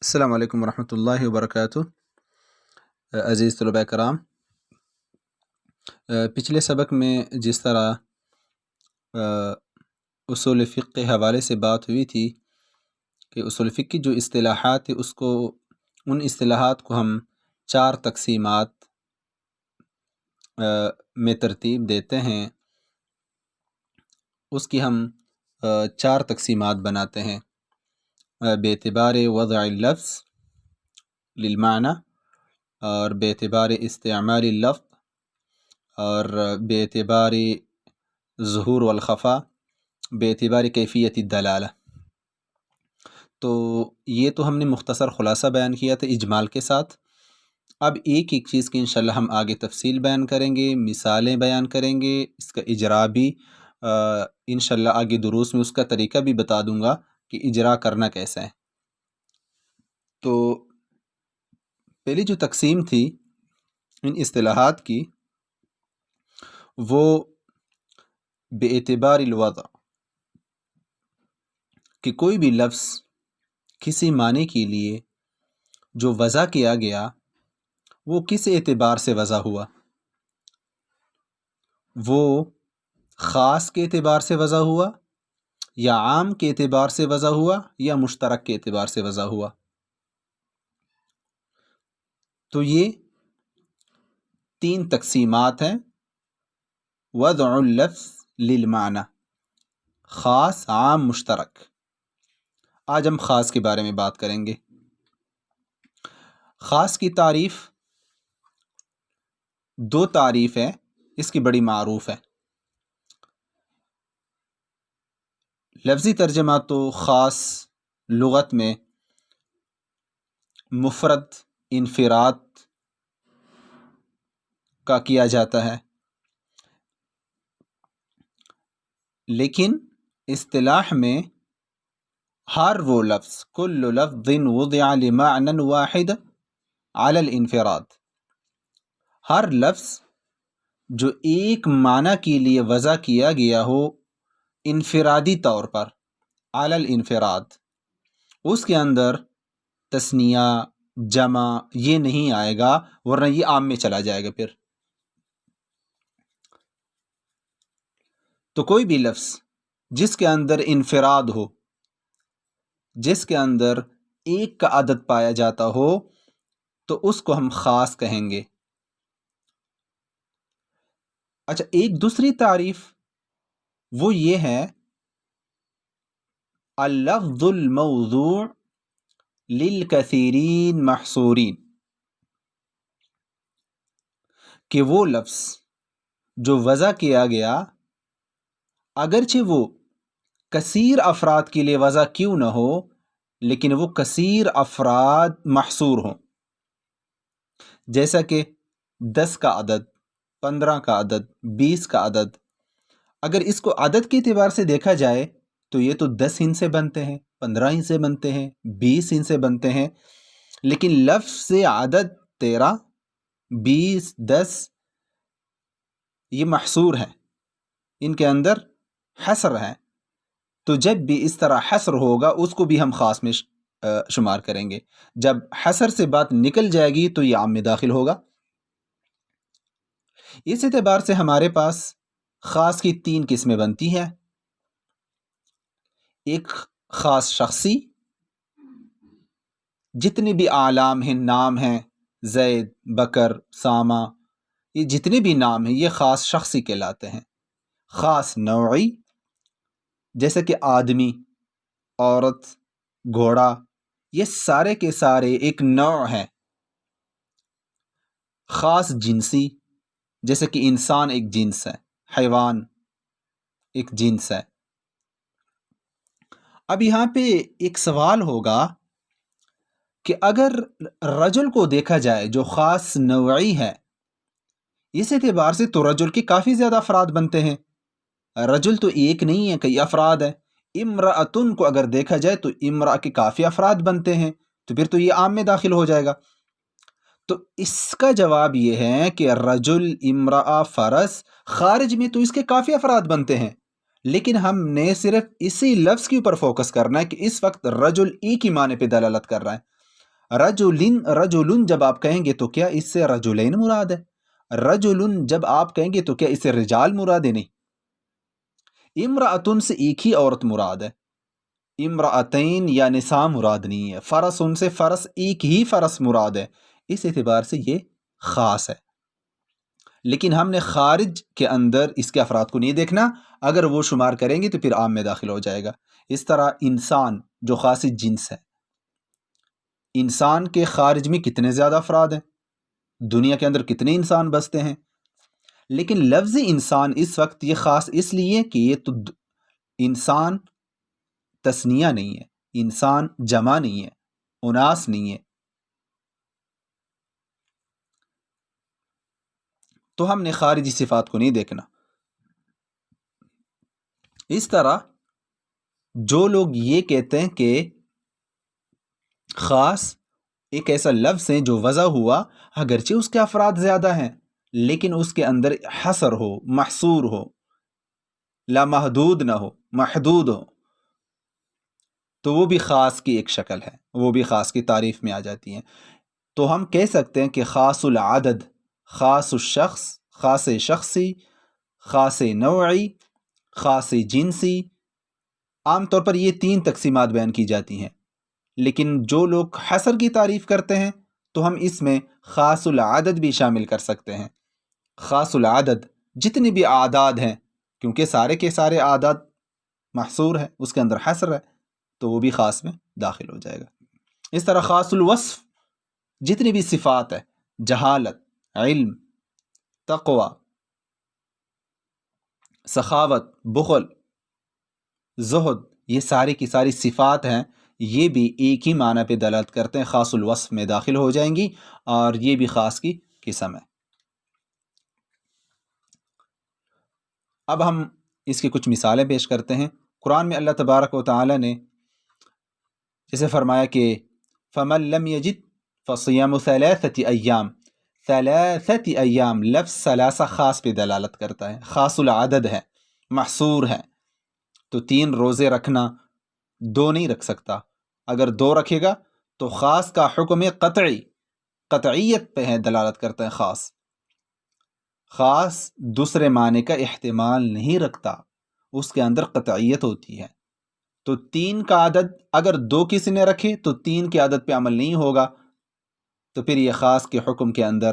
السلام علیکم ورحمۃ اللہ وبرکاتہ۔ عزیز طلباء کرام، پچھلے سبق میں جس طرح اصول فقہ کے حوالے سے بات ہوئی تھی کہ اصول فقہ کی جو اصطلاحات ہیں ان اصطلاحات کو ہم 4 تقسیمات میں ترتیب دیتے ہیں، اس کی ہم 4 تقسیمات بناتے ہیں باعتبار وضع اللفظ للمعنی، اور باعتبار استعمال اللفظ، اور باعتبار ظہور والخفا، باعتبار کیفیت الدلالہ۔ تو یہ تو ہم نے مختصر خلاصہ بیان کیا تھا اجمال کے ساتھ۔ اب ایک ایک چیز کی انشاءاللہ ہم آگے تفصیل بیان کریں گے، مثالیں بیان کریں گے، اس کا اجرا بھی انشاءاللہ آگے دروس میں اس کا طریقہ بھی بتا دوں گا کہ اجرا کرنا کیسا ہے۔ تو پہلی جو تقسیم تھی ان اصطلاحات کی، وہ باعتبار الوضع، کہ کوئی بھی لفظ کسی معنی کے لیے جو وضع کیا گیا وہ کس اعتبار سے وضع ہوا، وہ خاص کے اعتبار سے وضع ہوا یا عام کے اعتبار سے وضع ہوا یا مشترک کے اعتبار سے وضع ہوا۔ تو یہ 3 تقسیمات ہیں: وضع اللفظ للمعنی، خاص، عام، مشترک۔ آج ہم خاص کے بارے میں بات کریں گے۔ خاص کی تعریف 2 تعریف ہے، اس کی بڑی معروف ہے۔ لفظی ترجمہ تو خاص لغت میں مفرد، انفراد کا کیا جاتا ہے، لیکن اصطلاح میں ہر وہ لفظ، کل لفظ وضع لمعنى واحد على الانفراد، ہر لفظ جو ایک معنی کے لیے وضع کیا گیا ہو انفرادی طور پر، علی الانفراد، اس کے اندر تثنیہ، جمع یہ نہیں آئے گا، ورنہ یہ عام میں چلا جائے گا۔ پھر تو کوئی بھی لفظ جس کے اندر انفراد ہو، جس کے اندر ایک کا عدد پایا جاتا ہو، تو اس کو ہم خاص کہیں گے۔ اچھا، ایک دوسری تعریف وہ یہ ہے: اللفظ الموضوع للکثیرین محصورین، کہ وہ لفظ جو وضع کیا گیا اگرچہ وہ کثیر افراد کے لیے وضع کیوں نہ ہو، لیکن وہ کثیر افراد محصور ہوں، جیسا کہ 10 کا عدد، 15 کا عدد، 20 کا عدد۔ اگر اس کو عدد کے اعتبار سے دیکھا جائے تو یہ تو 10 ہند سے بنتے ہیں، 15 ہند سے بنتے ہیں، 20 ہند سے بنتے ہیں، لیکن لفظ عدد 13، 20، 10 یہ محصور ہیں، ان کے اندر حصر ہے۔ تو جب بھی اس طرح حصر ہوگا اس کو بھی ہم خاص میں شمار کریں گے۔ جب حصر سے بات نکل جائے گی تو یہ عام میں داخل ہوگا۔ اس اعتبار سے ہمارے پاس خاص کی 3 قسمیں بنتی ہیں: ایک خاص شخصی، جتنے بھی اعلام ہیں، نام ہیں، زید، بکر، سامہ، یہ جتنے بھی نام ہیں یہ خاص شخصی کہلاتے ہیں۔ خاص نوعی، جیسے کہ آدمی، عورت، گھوڑا، یہ سارے کے سارے ایک نوع ہیں۔ خاص جنسی، جیسے کہ انسان ایک جنس ہے، حیوان ایک جنس ہے۔ اب یہاں پہ ایک سوال ہوگا کہ اگر رجل کو دیکھا جائے جو خاص نوعی ہے، اس اعتبار سے تو رجل کے کافی زیادہ افراد بنتے ہیں۔ رجل تو ایک نہیں ہے، کئی افراد ہیں۔ امرأتن کو اگر دیکھا جائے تو امرأ کے کافی افراد بنتے ہیں، تو پھر تو یہ عام میں داخل ہو جائے گا۔ تو اس کا جواب یہ ہے کہ رجل، امرأ، فرس، خارج میں تو اس کے کافی افراد بنتے ہیں، لیکن ہم نے صرف اسی لفظ کے اوپر فوکس کرنا ہے کہ اس وقت رجل ایک ہی معنی پہ دلالت کر رہا ہے۔ رجلن رجلن جب آپ کہیں گے تو کیا اس سے رجلین مراد ہے؟ رجلن جب آپ کہیں گے تو کیا اس سے رجال مراد ہے؟ نہیں۔ امرأتن سے ایک ہی عورت مراد ہے، امرأتین یا نساء مراد نہیں ہے۔ فرس ان سے فرس ایک ہی فرس مراد ہے، اس اعتبار سے یہ خاص ہے۔ لیکن ہم نے خارج کے اندر اس کے افراد کو نہیں دیکھنا، اگر وہ شمار کریں گے تو پھر عام میں داخل ہو جائے گا۔ اس طرح انسان جو خاص جنس ہے، انسان کے خارج میں کتنے زیادہ افراد ہیں، دنیا کے اندر کتنے انسان بستے ہیں، لیکن لفظ انسان اس وقت یہ خاص اس لیے کہ یہ تو انسان تثنیہ نہیں ہے، انسان جمع نہیں ہے، اناس نہیں ہے، تو ہم نے خارجی صفات کو نہیں دیکھنا۔ اس طرح جو لوگ یہ کہتے ہیں کہ خاص ایک ایسا لفظ ہے جو وضع ہوا، اگرچہ اس کے افراد زیادہ ہیں لیکن اس کے اندر حصر ہو، محصور ہو، لا محدود نہ ہو، محدود ہو، تو وہ بھی خاص کی ایک شکل ہے، وہ بھی خاص کی تعریف میں آ جاتی ہیں۔ تو ہم کہہ سکتے ہیں کہ خاص العدد، خاص الشخص، خاص شخصی، خاص نوعی، خاص جنسی، عام طور پر یہ 3 تقسیمات بیان کی جاتی ہیں، لیکن جو لوگ حصر کی تعریف کرتے ہیں تو ہم اس میں خاص العدد بھی شامل کر سکتے ہیں۔ خاص العدد جتنے بھی اعداد ہیں، کیونکہ سارے کے سارے اعداد محصور ہے، اس کے اندر حصر ہے، تو وہ بھی خاص میں داخل ہو جائے گا۔ اس طرح خاص الوصف جتنی بھی صفات ہے، جہالت، علم، تقوی، سخاوت، بخل، زہد، یہ ساری کی ساری صفات ہیں، یہ بھی ایک ہی معنی پہ دلالت کرتے ہیں، خاص الوصف میں داخل ہو جائیں گی، اور یہ بھی خاص کی قسم ہے۔ اب ہم اس کی کچھ مثالیں پیش کرتے ہیں۔ قرآن میں اللہ تبارک و تعالی نے جیسے فرمایا کہ فَمَن لَمْ يَجِدْ فَصِيَامُ ثَلَاثَةِ أَيَّامٍ، ثلاثت ایام، لفظ ثلاثہ خاص پہ دلالت کرتا ہے، خاص العدد ہے، محصور ہے، تو 3 روزے رکھنا، 2 نہیں رکھ سکتا، اگر 2 رکھے گا تو خاص کا حکم قطعی، قطعیت پہ ہے، دلالت کرتا ہے۔ خاص دوسرے معنی کا احتمال نہیں رکھتا، اس کے اندر قطعیت ہوتی ہے، تو 3 کا عدد اگر 2 کسی نے رکھے تو 3 کے عدد پہ عمل نہیں ہوگا، تو پھر یہ خاص کے حکم کے اندر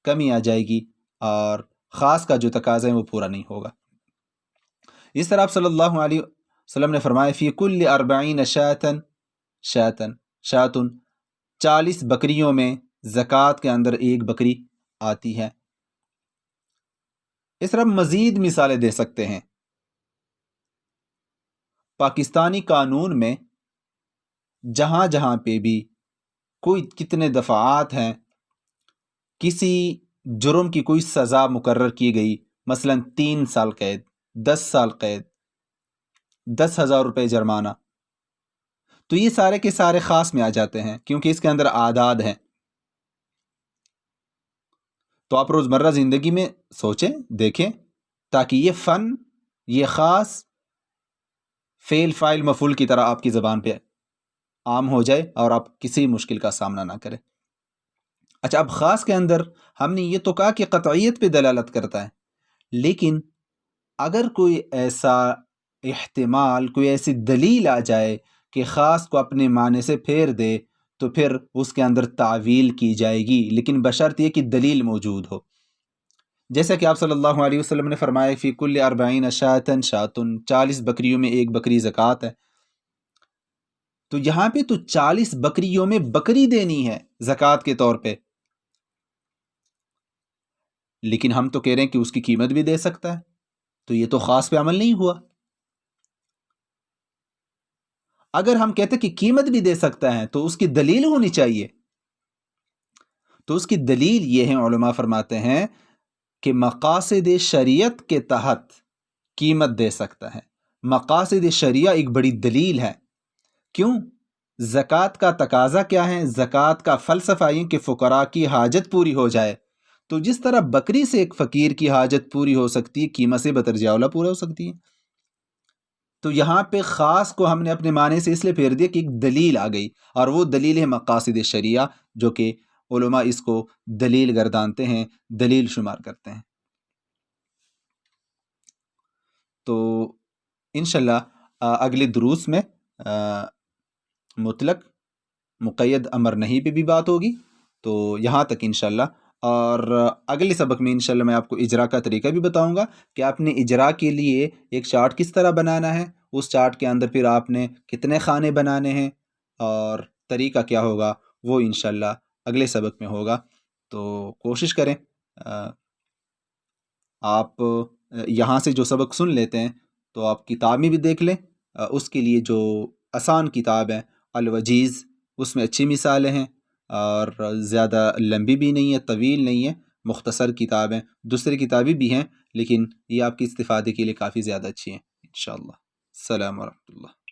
کمی آ جائے گی اور خاص کا جو تقاضا ہے وہ پورا نہیں ہوگا۔ اس طرح آپ صلی اللہ علیہ وسلم نے فرمایا فی کل 40 شاتن، 40 بکریوں میں زکوٰۃ کے اندر 1 بکری آتی ہے۔ اس طرح مزید مثالیں دے سکتے ہیں۔ پاکستانی قانون میں جہاں جہاں پہ بھی کوئی کتنے دفعات ہیں، کسی جرم کی کوئی سزا مقرر کی گئی، مثلا 3 سال قید، 10 سال قید، 10,000 روپے جرمانہ، تو یہ سارے کے سارے خاص میں آ جاتے ہیں کیونکہ اس کے اندر اعداد ہیں۔ تو آپ روزمرہ زندگی میں سوچیں، دیکھیں، تاکہ یہ فن، یہ خاص فعل فاعل مفعول کی طرح آپ کی زبان پہ عام ہو جائے اور آپ کسی مشکل کا سامنا نہ کریں۔ اچھا، اب خاص کے اندر ہم نے یہ تو کہا کہ قطعیت پہ دلالت کرتا ہے، لیکن اگر کوئی ایسا احتمال، کوئی ایسی دلیل آ جائے کہ خاص کو اپنے معنی سے پھیر دے تو پھر اس کے اندر تعویل کی جائے گی، لیکن بشرط یہ کہ دلیل موجود ہو۔ جیسا کہ آپ صلی اللہ علیہ وسلم نے فرمایا فی کل 40 شاتن، 40 بکریوں میں 1 بکری زکوٰۃ ہے، تو یہاں پہ تو 40 بکریوں میں بکری دینی ہے زکوٰۃ کے طور پہ، لیکن ہم تو کہہ رہے ہیں کہ اس کی قیمت بھی دے سکتا ہے، تو یہ تو خاص پہ عمل نہیں ہوا۔ اگر ہم کہتے کہ قیمت بھی دے سکتا ہے تو اس کی دلیل ہونی چاہیے، تو اس کی دلیل یہ ہے، علماء فرماتے ہیں کہ مقاصد شریعت کے تحت قیمت دے سکتا ہے۔ مقاصد شریعہ ایک بڑی دلیل ہے۔ کیوں؟ زکوٰۃ کا تقاضا کیا ہے؟ زکوٰۃ کا فلسفہ یہ کہ فقراء کی حاجت پوری ہو جائے، تو جس طرح بکری سے ایک فقیر کی حاجت پوری ہو سکتی ہے، قیمت سے بترجہ اولا پورا ہو سکتی ہے۔ تو یہاں پہ خاص کو ہم نے اپنے معنی سے اس لیے پھیر دیا کہ ایک دلیل آ گئی، اور وہ دلیل ہے مقاصد شریعہ، جو کہ علماء اس کو دلیل گردانتے ہیں، دلیل شمار کرتے ہیں۔ تو انشاءاللہ اگلے دروس میں مطلق مقید امر نہیں پہ بھی بات ہوگی، تو یہاں تک انشاءاللہ۔ اور اگلے سبق میں انشاءاللہ میں آپ کو اجرا کا طریقہ بھی بتاؤں گا کہ آپ نے اجرا کے لیے ایک چارٹ کس طرح بنانا ہے، اس چارٹ کے اندر پھر آپ نے کتنے خانے بنانے ہیں اور طریقہ کیا ہوگا، وہ انشاءاللہ اگلے سبق میں ہوگا۔ تو کوشش کریں آپ یہاں سے جو سبق سن لیتے ہیں تو آپ کتاب میں بھی دیکھ لیں، اس کے لیے جو آسان کتاب ہے الوجیز، اس میں اچھی مثالیں ہیں اور زیادہ لمبی بھی نہیں ہے، طویل نہیں ہے، مختصر کتاب ہیں۔ دوسری کتابیں بھی ہیں لیکن یہ آپ کے استفادے کے لیے کافی زیادہ اچھی ہیں انشاءاللہ۔ السلام ورحمۃ اللہ۔